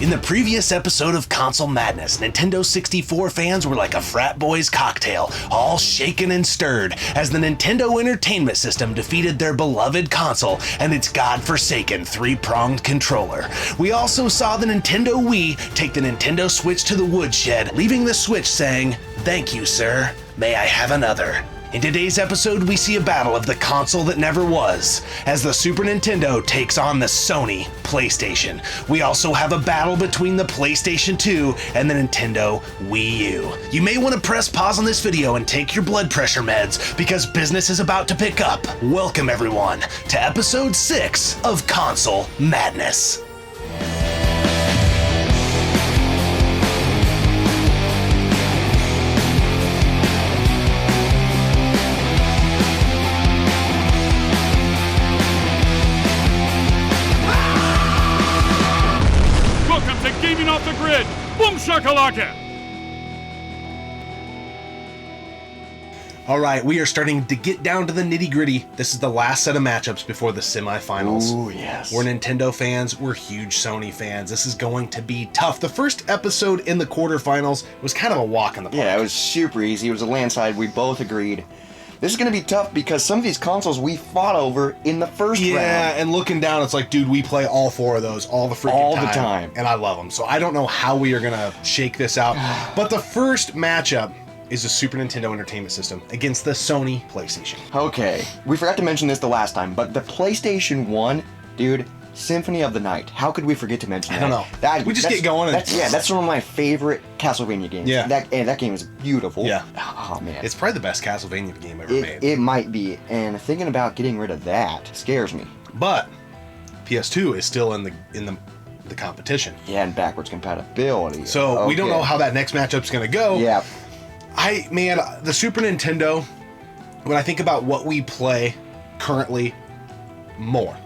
In the previous episode of Console Madness, Nintendo 64 fans were like a frat boy's cocktail, all shaken and stirred as the Nintendo Entertainment System defeated their beloved console and its godforsaken three-pronged controller. We also saw the Nintendo Wii take the Nintendo Switch to the woodshed, leaving the Switch saying, "Thank you, sir. May I have another?" In today's episode, we see a battle of the console that never was, as the Super Nintendo takes on the Sony PlayStation. We also have a battle between the PlayStation 2 and the Nintendo Wii U. You may want to press pause on this video and take your blood pressure meds, because business is about to pick up. Welcome everyone to episode 6 of Console Madness. Off the grid, boom shakalaka! All right, we are starting to get down to the nitty-gritty. This is the last set of matchups before the semifinals. Ooh, yes. We're Nintendo fans, we're huge Sony fans. This is going to be tough. The first episode in the quarterfinals was kind of a walk in the park. Yeah, it was super easy. It was a landslide. We both agreed. This is going to be tough because some of these consoles we fought over in the first round. Yeah, and looking down, it's like, dude, we play all four of those all the freaking time. All the time. And I love them. So I don't know how we are going to shake this out. But the first matchup is the Super Nintendo Entertainment System against the Sony PlayStation. Okay, we forgot to mention this the last time, but the PlayStation 1, dude, Symphony of the Night. How could we forget to mention that? I don't know. We just get going. That's one of my favorite Castlevania games. Yeah. That game is beautiful. Yeah. Oh, man. It's probably the best Castlevania game ever made. It might be, and thinking about getting rid of that scares me. But PS2 is still in the competition. Yeah, and backwards compatibility. So we don't know how that next matchup's going to go. Yeah. The Super Nintendo, when I think about what we play currently more,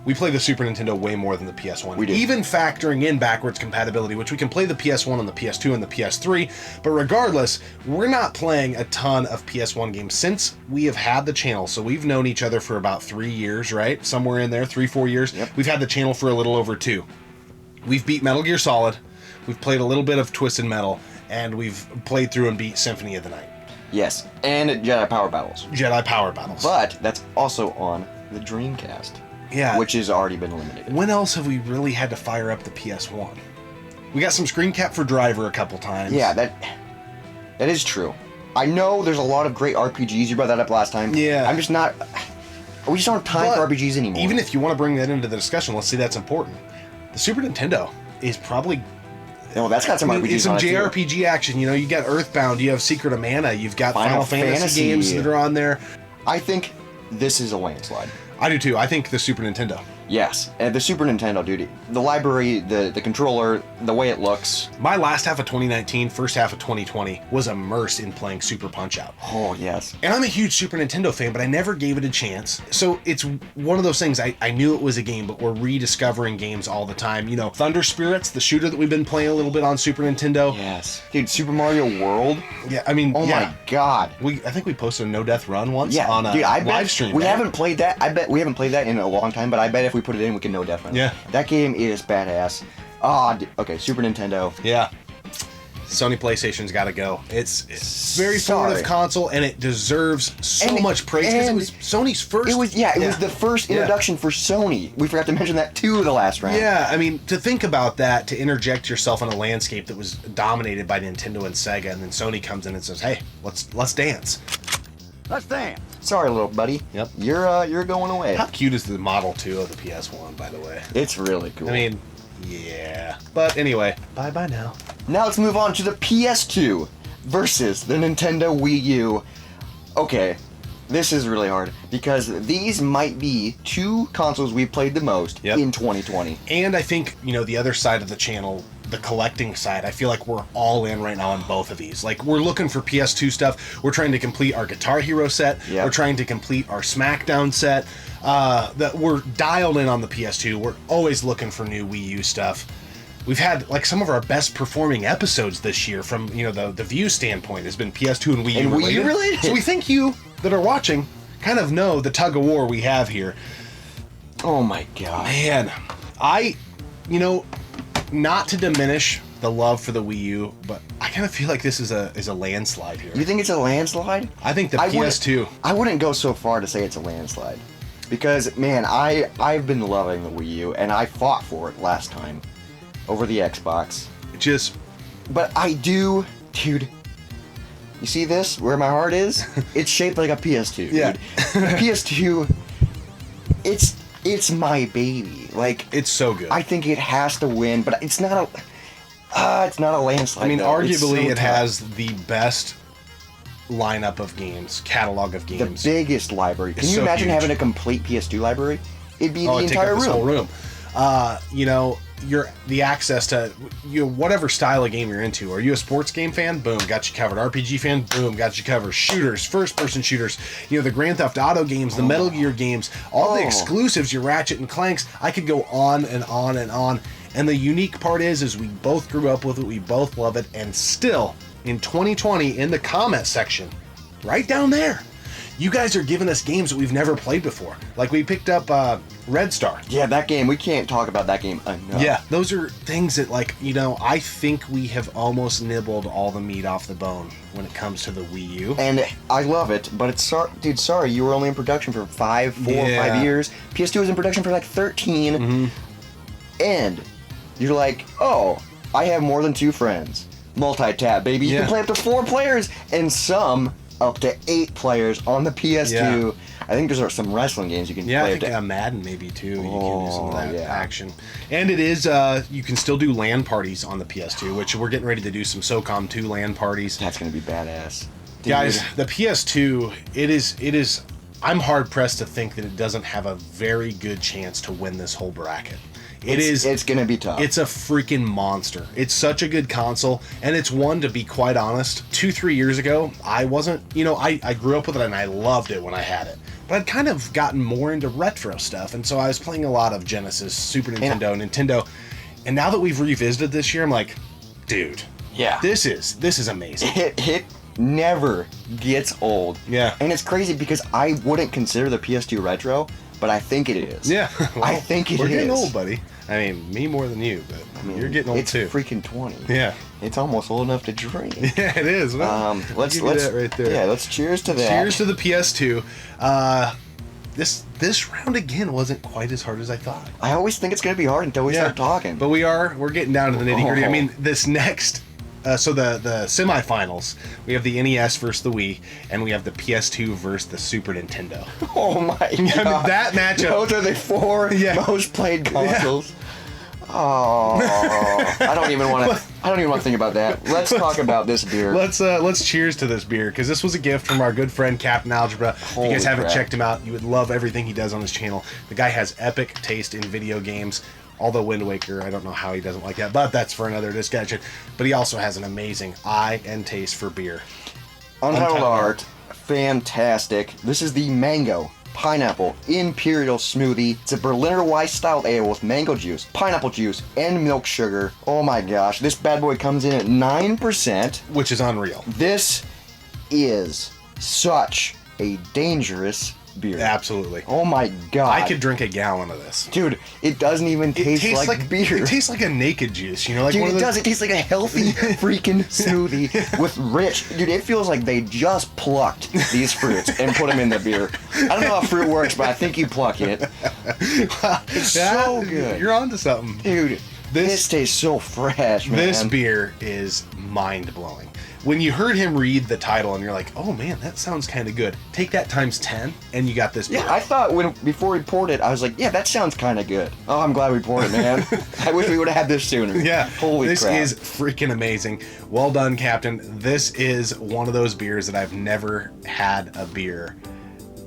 we play the Super Nintendo way more than the PS1. We do. Even factoring in backwards compatibility, which we can play the PS1 on the PS2 and the PS3, but regardless, we're not playing a ton of PS1 games since we have had the channel. So we've known each other for about 3 years, right? Somewhere in there, 3-4 years. Yep. We've had the channel for a little over 2. We've beat Metal Gear Solid, we've played a little bit of Twisted Metal, and we've played through and beat Symphony of the Night. Yes, and Jedi Power Battles. Jedi Power Battles. But that's also on the Dreamcast. Yeah. Which has already been eliminated. When else have we really had to fire up the PS1? We got some screen cap for Driver a couple times. Yeah, that is true. I know there's a lot of great RPGs. You brought that up last time. Yeah. We just don't have time for RPGs anymore. Even if you want to bring that into the discussion, let's say that's important. The Super Nintendo is probably... No, that's got some RPGs it's some on it, JRPG too. action. You know, you got Earthbound, you have Secret of Mana, you've got Final Fantasy games that are on there. I think this is a landslide. I do too. I think the Super Nintendo. Yes, and the Super Nintendo, dude. The library, the controller, the way it looks. My last half of 2019, first half of 2020 was immersed in playing Super Punch-Out. Oh, yes. And I'm a huge Super Nintendo fan, but I never gave it a chance. So it's one of those things, I knew it was a game, but we're rediscovering games all the time. You know, Thunder Spirits, the shooter that we've been playing a little bit on Super Nintendo. Yes. Dude, Super Mario World. Yeah, I mean, my God. I think we posted a No Death Run once on a live stream. We haven't played that. I bet we haven't played that in a long time, but I bet if we put it in, we can No Death Run. Yeah. That game is badass. Okay, Super Nintendo. Yeah. Sony PlayStation's got to go. It's very formative console, and it deserves so much praise because it was Sony's first. It was the first introduction for Sony. We forgot to mention that too the last round. Yeah, I mean, to think about that, to interject yourself in a landscape that was dominated by Nintendo and Sega, and then Sony comes in and says, "Hey, let's dance." Let's dance. Sorry, little buddy. Yep. You're going away. How cute is the Model 2 of the PS1, by the way? It's really cool. I mean, yeah. But anyway, bye now. Now let's move on to the PS2 versus the Nintendo Wii U. Okay, this is really hard because these might be two consoles we played the most in 2020. And I think, the other side of the channel, the collecting side, I feel like we're all in right now on both of these. Like, we're looking for PS2 stuff. We're trying to complete our Guitar Hero set. Yep. We're trying to complete our SmackDown set. That we're dialed in on the PS2. We're always looking for new Wii U stuff. We've had like some of our best performing episodes this year from the view standpoint has been PS2 and Wii U related. So we think you that are watching kind of know the tug of war we have here. Oh my god. Man, not to diminish the love for the Wii U, but I kind of feel like this is a landslide here. You think it's a landslide? I think the PS2. I wouldn't go so far to say it's a landslide. Because, man, I've been loving the Wii U, and I fought for it last time over the Xbox. But I do, dude. You see this? Where my heart is? It's shaped like a PS2, dude. Yeah. The PS2, it's my baby. Like, It's so good. I think it has to win, but it's not a landslide. I mean, though. It's arguably, so it tough. has the best lineup of games, catalog of games. The biggest library. Can It's you so imagine huge. having a complete PS2 library? It'd be the It'd take entire up this whole room. room. The access to whatever style of game you're into. Are you a sports game fan? Boom, got you covered. RPG fan? Boom, got you covered. Shooters, first-person shooters. The Grand Theft Auto games, the Metal Gear games, all the exclusives, your Ratchet and Clanks. I could go on and on and on. And the unique part is we both grew up with it, we both love it, and still, in 2020, in the comment section, right down there, you guys are giving us games that we've never played before. Like we picked up Red Star. Yeah, that game, we can't talk about that game enough. Yeah, those are things that, I think we have almost nibbled all the meat off the bone when it comes to the Wii U. And I love it, but it's sorry, you were only in production for 5 years. PS2 was in production for like 13. Mm-hmm. And you're like, oh, I have more than 2 friends. Multi-tap, baby. You can play up to 4 players, and some up to 8 players on the PS2. Yeah. I think there's some wrestling games you can Yeah, play I up think to. Madden maybe too. You can do some of that yeah. action. And it is, you can still do LAN parties on the PS2, which we're getting ready to do some SOCOM 2 LAN parties. That's going to be badass. Dude. Guys, the PS2, it is, I'm hard pressed to think that it doesn't have a very good chance to win this whole bracket. It's going to be tough. It's a freaking monster. It's such a good console, and it's one, to be quite honest, 2-3 years ago, I wasn't, I grew up with it and I loved it when I had it. But I'd kind of gotten more into retro stuff, and so I was playing a lot of Genesis, Super Nintendo, Nintendo, and now that we've revisited this year, I'm like, dude, yeah, this is amazing. It never gets old. Yeah. And it's crazy because I wouldn't consider the PS2 retro, but I think it is. Yeah, well, I think it is. We're getting old, buddy. I mean, me more than you, but you're getting old it's too. Freaking 20. Yeah. It's almost old enough to drink. Yeah, it is. Well, let's give you that right there. Yeah, let's cheers to that. Cheers to the PS2. This round again wasn't quite as hard as I thought. I always think it's going to be hard until we start talking. But we're getting down to the nitty gritty. Oh. I mean, this next. So the semifinals, we have the NES versus the Wii, and we have the PS2 versus the Super Nintendo. Oh my god. I mean, that matchup. Those are the 4 most played consoles. Oh, I don't even want to think about that. Let's talk about this beer. Let's cheers to this beer, because this was a gift from our good friend Captain Algebra. If you guys haven't crap. checked him out, you would love everything he does on his channel. The guy has epic taste in video games. Although Wind Waker, I don't know how he doesn't like that, but that's for another discussion. But he also has an amazing eye and taste for beer. Untitled art, fantastic. This is the Mango Pineapple Imperial Smoothie. It's a Berliner Weiss style ale with mango juice, pineapple juice, and milk sugar. Oh my gosh, this bad boy comes in at 9%. Which is unreal. This is such a dangerous beer. Absolutely. Oh my god. I could drink a gallon of this. Dude, it doesn't even taste like beer. It tastes like a naked juice, like Dude, one of it those... does. It tastes like a healthy freaking smoothie with rich. Dude, it feels like they just plucked these fruits and put them in the beer. I don't know how fruit works, but I think you pluck it. It's so good. You're onto something. Dude, this tastes so fresh, man. This beer is mind-blowing. When you heard him read the title and you're like, oh man, that sounds kind of good. Take that times 10 and you got this beer. Yeah, I thought before we poured it, I was like, yeah, that sounds kind of good. Oh, I'm glad we poured it, man. I wish we would have had this sooner. Yeah. Holy this crap. This is freaking amazing. Well done, Captain. This is one of those beers that I've never had a beer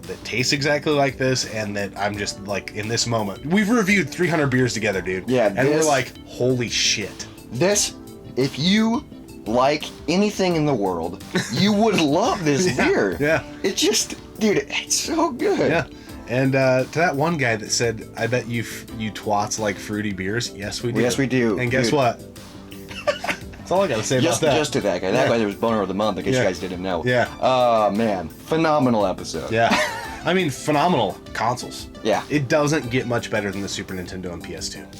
that tastes exactly like this, and that I'm just like, in this moment. We've reviewed 300 beers together, dude. Yeah, and we're like, holy shit. This, if you like anything in the world, you would love this beer. Yeah. It just, dude, it's so good. Yeah. And to that one guy that said, I bet you twats like fruity beers. Yes, we do. Yes, we do. And guess Dude. what? That's all I got to say about that. Just to that guy. That guy was Boner of the Month, in case you guys didn't know. Yeah. Oh, man. Phenomenal episode. Yeah. I mean, phenomenal consoles. Yeah. It doesn't get much better than the Super Nintendo and PS2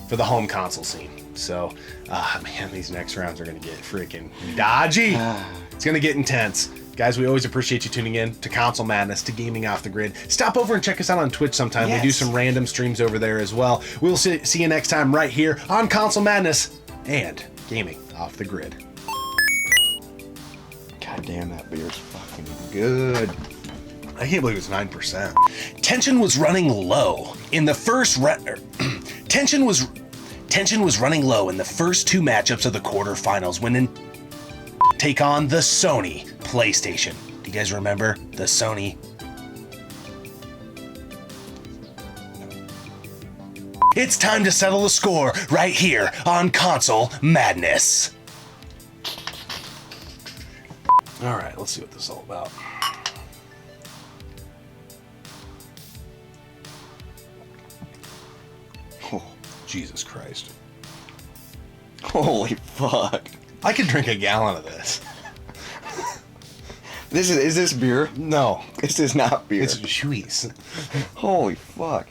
for the home console scene. So, man, these next rounds are going to get freaking dodgy. It's going to get intense. Guys, we always appreciate you tuning in to Console Madness, to Gaming Off the Grid. Stop over and check us out on Twitch sometime. Yes. We do some random streams over there as well. We'll see you next time right here on Console Madness and Gaming Off the Grid. God damn, that beer's fucking good. I can't believe it's 9%. Tension was running low in the first tension was running low in the first two matchups of the quarterfinals when take on the Sony PlayStation. Do you guys remember the Sony? It's time to settle the score right here on Console Madness. All right, let's see what this is all about. Oh, Jesus Christ. Holy fuck. I could drink a gallon of this. Is this beer? No. This is not beer. It's juice. Holy fuck.